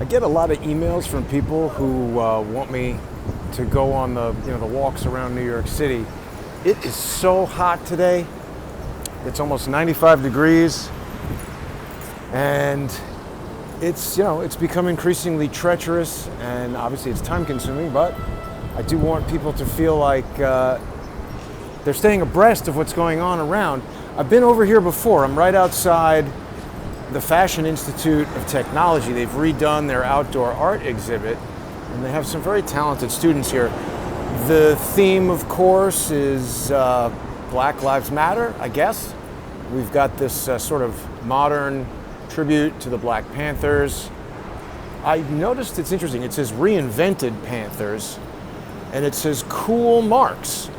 get a lot of emails from people who want me to go on the walks around New York City. It is so hot today. It's almost 95 degrees, and it's become increasingly treacherous, and obviously it's time consuming, but I do want people to feel like they're staying abreast of what's going on around. I've been over here before. I'm right outside the Fashion Institute of Technology. They've redone their outdoor art exhibit, and they have some very talented students here. The theme, of course, is Black Lives Matter, I guess. We've got this sort of modern tribute to the Black Panthers. I noticed it's interesting. It says reinvented Panthers, and it says cool marks.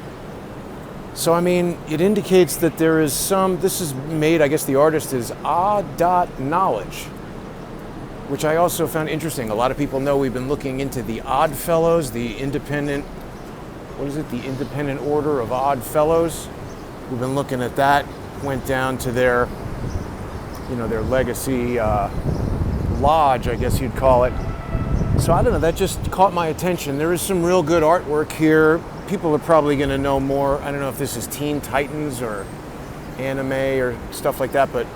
So, I mean, it indicates that there is this is made, I guess the artist is Knowledge, which I also found interesting. A lot of people know we've been looking into the Odd Fellows, the independent Order of Odd Fellows. We've been looking at that. Went down to their legacy lodge, I guess you'd call it. So I don't know, that just caught my attention. There is some real good artwork here. People are probably going to know more. I don't know if this is Teen Titans or anime or stuff like that, but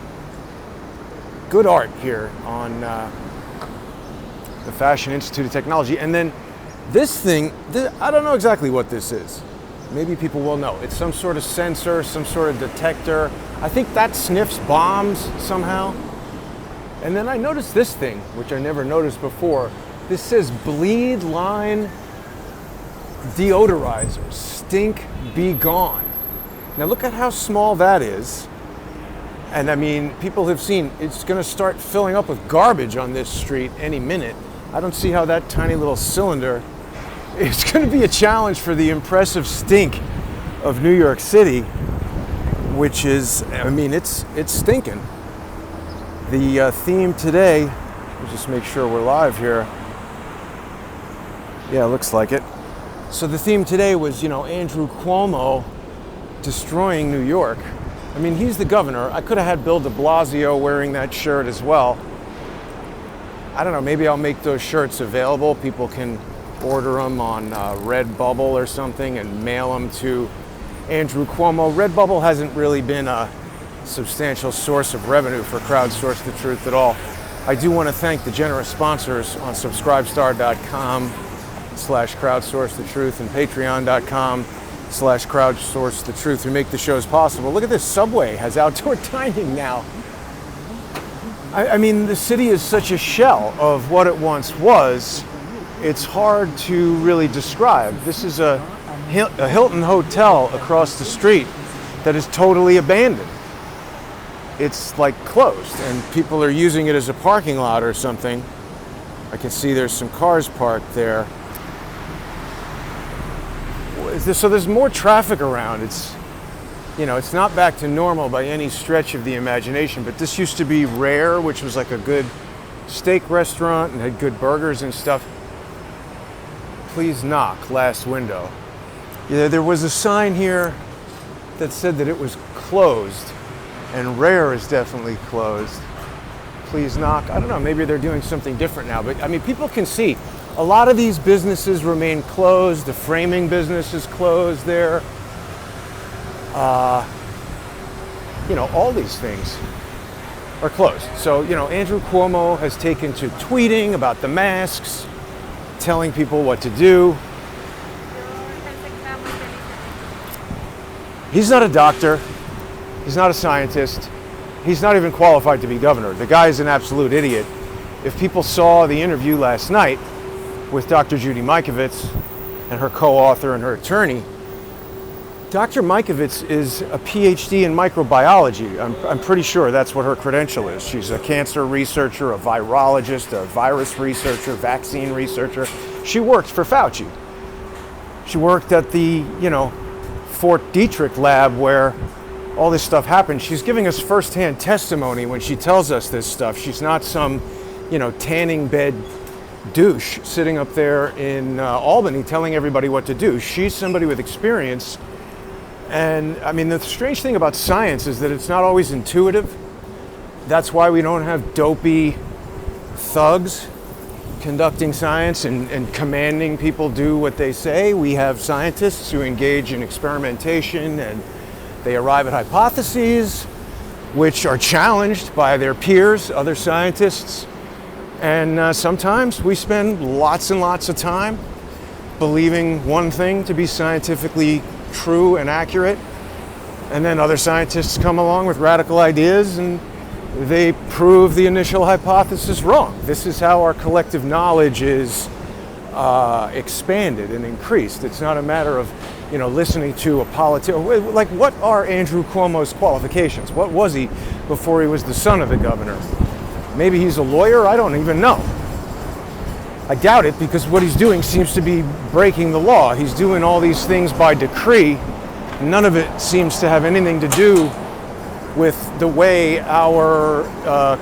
good art here on the Fashion Institute of Technology. And then this thing, I don't know exactly what this is. Maybe people will know. It's some sort of sensor, some sort of detector. I think that sniffs bombs somehow. And then I noticed this thing, which I never noticed before. This says Bleed Line Deodorizer, Stink Be Gone. Now look at how small that is. And I mean, people have seen it's going to start filling up with garbage on this street any minute. I don't see how that tiny little cylinder is going to be a challenge for the impressive stink of New York City, which is, I mean, it's stinking. The theme today, let's just make sure we're live here. Yeah, it looks like it. So the theme today was, Andrew Cuomo destroying New York. I mean, he's the governor. I could have had Bill de Blasio wearing that shirt as well. I don't know, maybe I'll make those shirts available. People can order them on Redbubble or something and mail them to Andrew Cuomo. Redbubble hasn't really been a substantial source of revenue for Crowdsource the Truth at all. I do want to thank the generous sponsors on subscribestar.com/crowdsourcethetruth and patreon.com/crowdsourcethetruth who make the shows possible. Look at this, Subway has outdoor dining now. I mean, the city is such a shell of what it once was. It's hard to really describe. This is a Hilton hotel across the street that is totally abandoned. It's like closed, and people are using it as a parking lot or something. I can see there's some cars parked there. So there's more traffic around. It's not back to normal by any stretch of the imagination, but this used to be Rare, which was like a good steak restaurant and had good burgers and stuff. Please knock, last window. Yeah, there was a sign here that said that it was closed, and Rare is definitely closed. Please knock. I don't know, maybe they're doing something different now, but I mean, people can see a lot of these businesses remain closed. The framing business is closed there. All these things are closed. So, Andrew Cuomo has taken to tweeting about the masks, telling people what to do. He's not a doctor. He's not a scientist. He's not even qualified to be governor. The guy is an absolute idiot. If people saw the interview last night with Dr. Judy Mikovits and her co-author and her attorney, Dr. Mikovits is a PhD in microbiology. I'm pretty sure that's what her credential is. She's a cancer researcher, a virologist, a virus researcher, vaccine researcher. She worked for Fauci. She worked at the, Fort Detrick lab where all this stuff happened. She's giving us firsthand testimony when she tells us this stuff. She's not some, tanning bed douche sitting up there in Albany telling everybody what to do. She's somebody with experience. And I mean, the strange thing about science is that it's not always intuitive. That's why we don't have dopey thugs conducting science and commanding people do what they say. We have scientists who engage in experimentation and they arrive at hypotheses which are challenged by their peers, other scientists. And sometimes we spend lots and lots of time believing one thing to be scientifically true and accurate. And then other scientists come along with radical ideas and they prove the initial hypothesis wrong. This is how our collective knowledge is expanded and increased. It's not a matter of, listening to a politician. Like, what are Andrew Cuomo's qualifications? What was he before he was the son of the governor? Maybe he's a lawyer? I don't even know. I doubt it, because what he's doing seems to be breaking the law. He's doing all these things by decree. None of it seems to have anything to do with the way our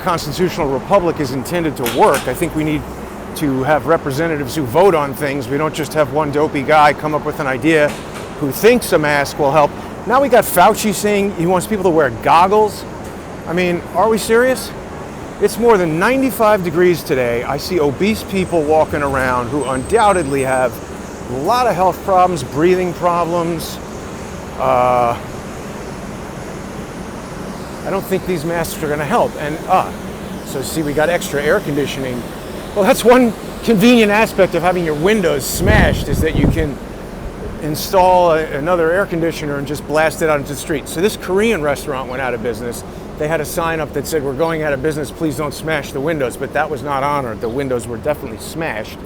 constitutional republic is intended to work. I think we need to have representatives who vote on things. We don't just have one dopey guy come up with an idea who thinks a mask will help. Now we got Fauci saying he wants people to wear goggles. I mean, are we serious? It's more than 95 degrees today. I see obese people walking around who undoubtedly have a lot of health problems, breathing problems. I don't think these masks are going to help. And so see, we got extra air conditioning. Well, that's one convenient aspect of having your windows smashed, is that you can install another air conditioner and just blast it out into the street. So this Korean restaurant went out of business. They had a sign up that said, "We're going out of business, please don't smash the windows," but that was not honored. The windows were definitely smashed.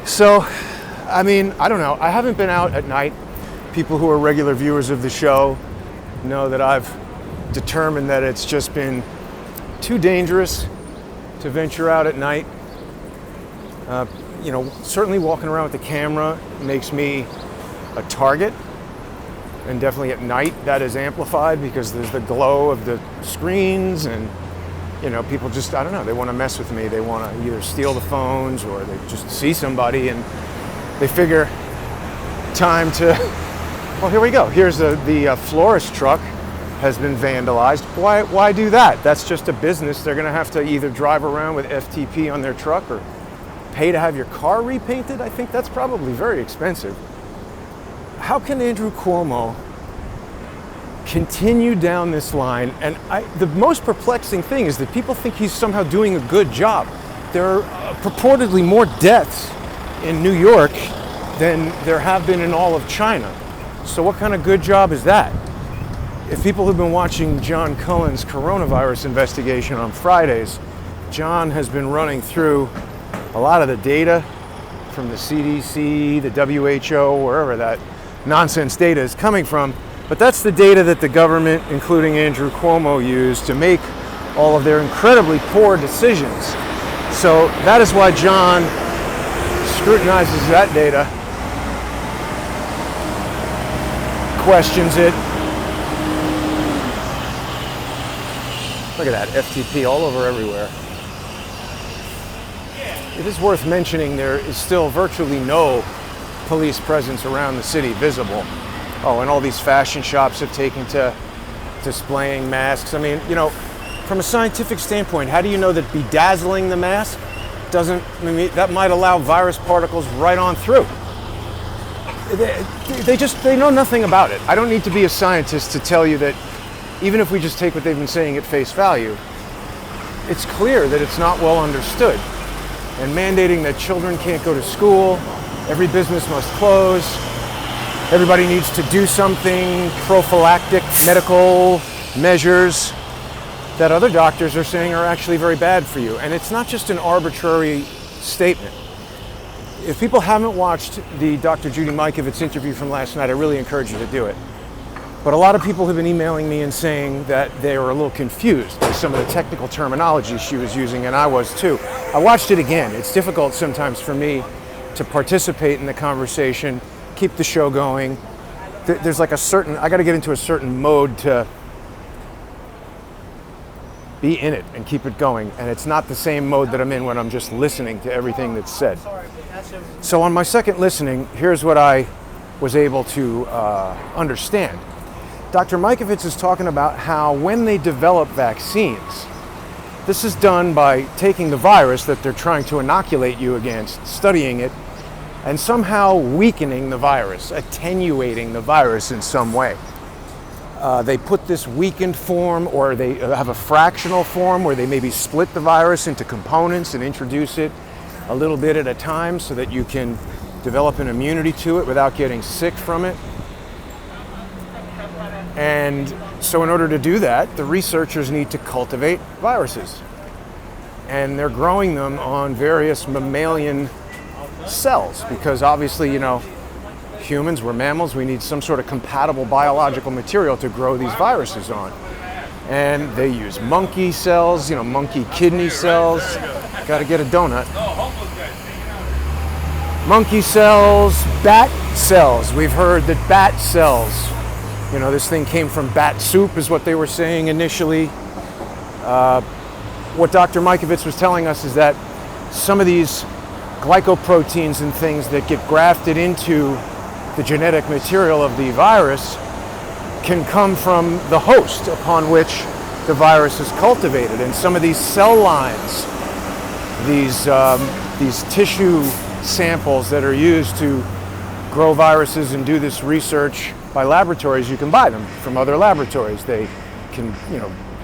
So, I mean, I don't know. I haven't been out at night. People who are regular viewers of the show know that I've determined that it's just been too dangerous to venture out at night. Certainly walking around with the camera makes me a target. And definitely at night that is amplified because there's the glow of the screens, and people just, I don't know, they want to mess with me. They want to either steal the phones or they just see somebody and they figure time to, well, here we go. Here's the florist truck has been vandalized. Why do that? That's just a business. They're going to have to either drive around with FTP on their truck or pay to have your car repainted. I think that's probably very expensive. How can Andrew Cuomo continue down this line? And the most perplexing thing is that people think he's somehow doing a good job. There are purportedly more deaths in New York than there have been in all of China. So what kind of good job is that? If people have been watching John Cullen's coronavirus investigation on Fridays, John has been running through a lot of the data from the CDC, the WHO, wherever that nonsense data is coming from. But that's the data that the government, including Andrew Cuomo, used to make all of their incredibly poor decisions. So that is why John scrutinizes that data, questions it. Look at that, FTP all over everywhere. It is worth mentioning there is still virtually no police presence around the city visible. Oh, and all these fashion shops have taken to displaying masks. I mean, from a scientific standpoint, how do you know that bedazzling the mask that might allow virus particles right on through? They know nothing about it. I don't need to be a scientist to tell you that even if we just take what they've been saying at face value, it's clear that it's not well understood. And mandating that children can't go to school, every business must close, everybody needs to do something, prophylactic medical measures that other doctors are saying are actually very bad for you. And it's not just an arbitrary statement. If people haven't watched the Dr. Judy Mikovits interview from last night, I really encourage you to do it. But a lot of people have been emailing me and saying that they were a little confused by some of the technical terminology she was using, and I was too. I watched it again. It's difficult sometimes for me to participate in the conversation, keep the show going. There's like I got to get into a certain mode to be in it and keep it going. And it's not the same mode that I'm in when I'm just listening to everything that's said. So on my second listening, here's what I was able to understand. Dr. Mikovits is talking about how when they develop vaccines, This is done by taking the virus that they're trying to inoculate you against, studying it, and somehow weakening the virus, attenuating the virus in some way. They put this weakened form, or they have a fractional form where they maybe split the virus into components and introduce it a little bit at a time so that you can develop an immunity to it without getting sick from it. And so in order to do that, the researchers need to cultivate viruses. And they're growing them on various mammalian cells because obviously, humans, we're mammals, we need some sort of compatible biological material to grow these viruses on. And they use monkey cells, monkey kidney cells. Gotta get a donut. Monkey cells, bat cells. We've heard that bat cells, this thing came from bat soup is what they were saying initially. What Dr. Mikovits was telling us is that some of these glycoproteins and things that get grafted into the genetic material of the virus can come from the host upon which the virus is cultivated. And some of these cell lines, these tissue samples that are used to grow viruses and do this research by laboratories, you can buy them from other laboratories. They can,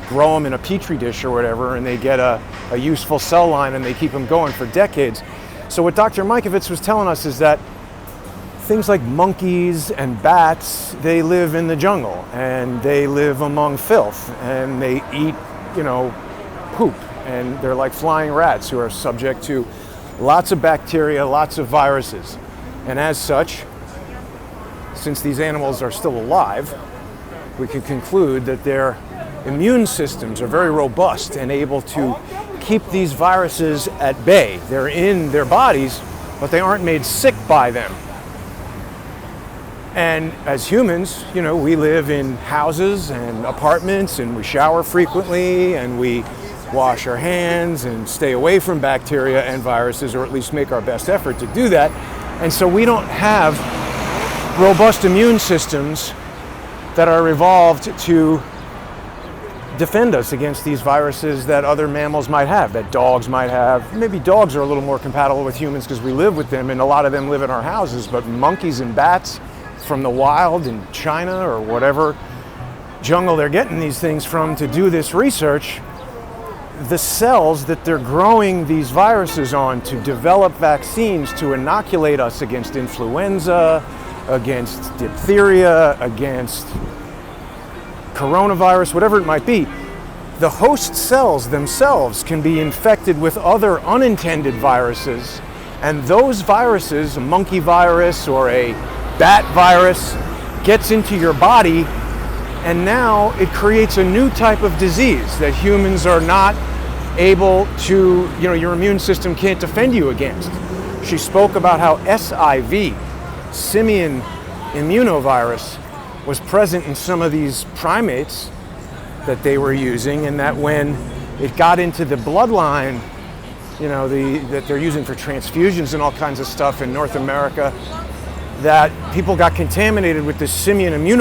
grow them in a petri dish or whatever, and they get a useful cell line and they keep them going for decades. So what Dr. Mikovits was telling us is that things like monkeys and bats, they live in the jungle and they live among filth and they eat, poop, and they're like flying rats who are subject to lots of bacteria, lots of viruses. And as such, since these animals are still alive, we can conclude that their immune systems are very robust and able to keep these viruses at bay. They're in their bodies, but they aren't made sick by them. And as humans, we live in houses and apartments and we shower frequently and we wash our hands and stay away from bacteria and viruses, or at least make our best effort to do that. And so we don't have robust immune systems that are evolved to defend us against these viruses that other mammals might have, that dogs might have. Maybe dogs are a little more compatible with humans because we live with them and a lot of them live in our houses, but monkeys and bats from the wild in China or whatever jungle they're getting these things from to do this research, the cells that they're growing these viruses on to develop vaccines to inoculate us against influenza, against diphtheria, against coronavirus, whatever it might be, the host cells themselves can be infected with other unintended viruses, and those viruses, a monkey virus or a bat virus, gets into your body, and now it creates a new type of disease that humans are not able to, your immune system can't defend you against. She spoke about how SIV, simian immunovirus, was present in some of these primates that they were using, and that when it got into the bloodline, that they're using for transfusions and all kinds of stuff in North America, that people got contaminated with this simian immunovirus.